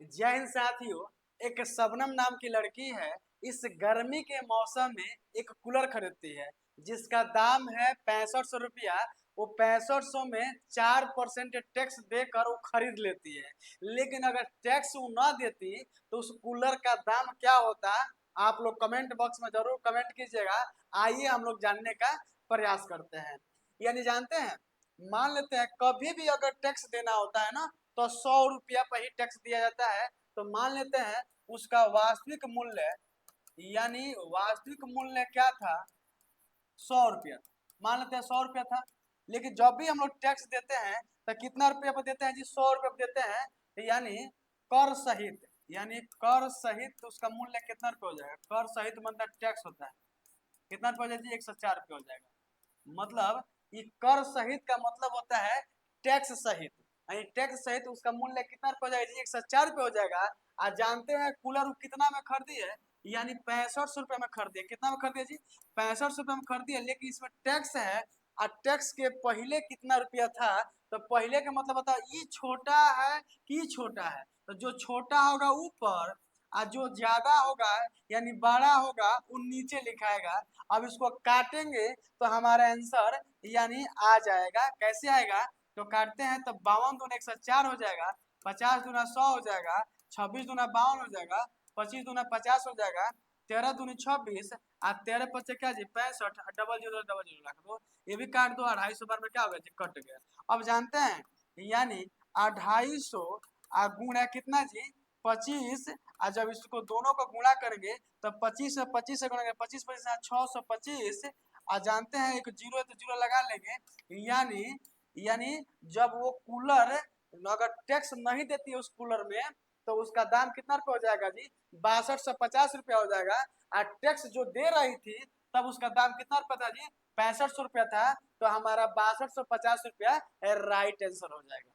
जय हिंद साथियों। एक शबनम नाम की लड़की है। इस गर्मी के मौसम में एक कूलर खरीदती है जिसका दाम है 6500 रुपया। वो 6500 में 4% टैक्स देकर वो खरीद लेती है। लेकिन अगर टैक्स वो ना देती तो उस कूलर का दाम क्या होता, आप लोग कमेंट बॉक्स में जरूर कमेंट कीजिएगा। आइए हम लोग जानने का प्रयास करते हैं। यानी जानते हैं, मान लेते हैं कभी भी अगर टैक्स देना होता है ना, तो 100 रुपया पर ही टैक्स दिया जाता है। तो मान लेते हैं उसका वास्तविक मूल्य, यानी वास्तविक मूल्य क्या था, 100 रुपया। मान लेते हैं 100 रुपया था। लेकिन जब भी हम लोग टैक्स देते हैं तो कितना रुपया पर देते हैं जी, 100 रुपये पर देते हैं। यानी कर सहित, यानी कर सहित उसका मूल्य कितना रुपये हो जाएगा। कर सहित मतलब टैक्स होता है, कितना रुपये हो जाएगा जी, 104 रुपये हो जाएगा। मतलब ये कर सहित का मतलब होता है टैक्स सहित। यानी टैक्स सहित उसका मूल्य कितना रुपये हो जाएगा जी, 104 रुपये हो जाएगा। आज जानते हैं कूलर कितना में खरीदी है, यानी 6500 रुपये में खरीदी है। कितना में खरीदी है जी, 6500 रुपये में खरीदी है। लेकिन इसमें टैक्स है, और टैक्स के पहले कितना रुपया था, तो पहले का मतलब बताओ, ये छोटा है कि छोटा है। तो जो छोटा होगा ऊपर और जो ज्यादा होगा यानी बड़ा होगा वो नीचे लिखाएगा। अब इसको काटेंगे तो हमारा आंसर यानी आ जाएगा। कैसे आएगा, तो काटते हैं तो 52 दूना 104 हो जाएगा, 50 दूना 100 हो जाएगा, 26 दूना 52 हो जाएगा, 25 दूना 50 हो जाएगा, 13 दूनी 26 और 13 पचे क्या जी 65, डबल जीरो रख दो। ये भी काट दो, 250 बार में क्या हो गया जी, कट गया। अब जानते हैं यानी 250 गुणा कितना जी, 25। और जब इसको दोनों को गुणा करेंगे तो 25 से 25 से गुणा, 25 25 625। और जानते हैं एक जीरो है तो जीरो लगा लेंगे। यानी यानी जब वो कूलर अगर टैक्स नहीं देती है उस कूलर में, तो उसका दाम कितना रुपया हो जाएगा जी, 6250 रुपया हो जाएगा। और टैक्स जो दे रही थी तब उसका दाम कितना रुपया था जी, 6500 रुपया था। तो हमारा 6250 रुपया राइट आंसर हो जाएगा।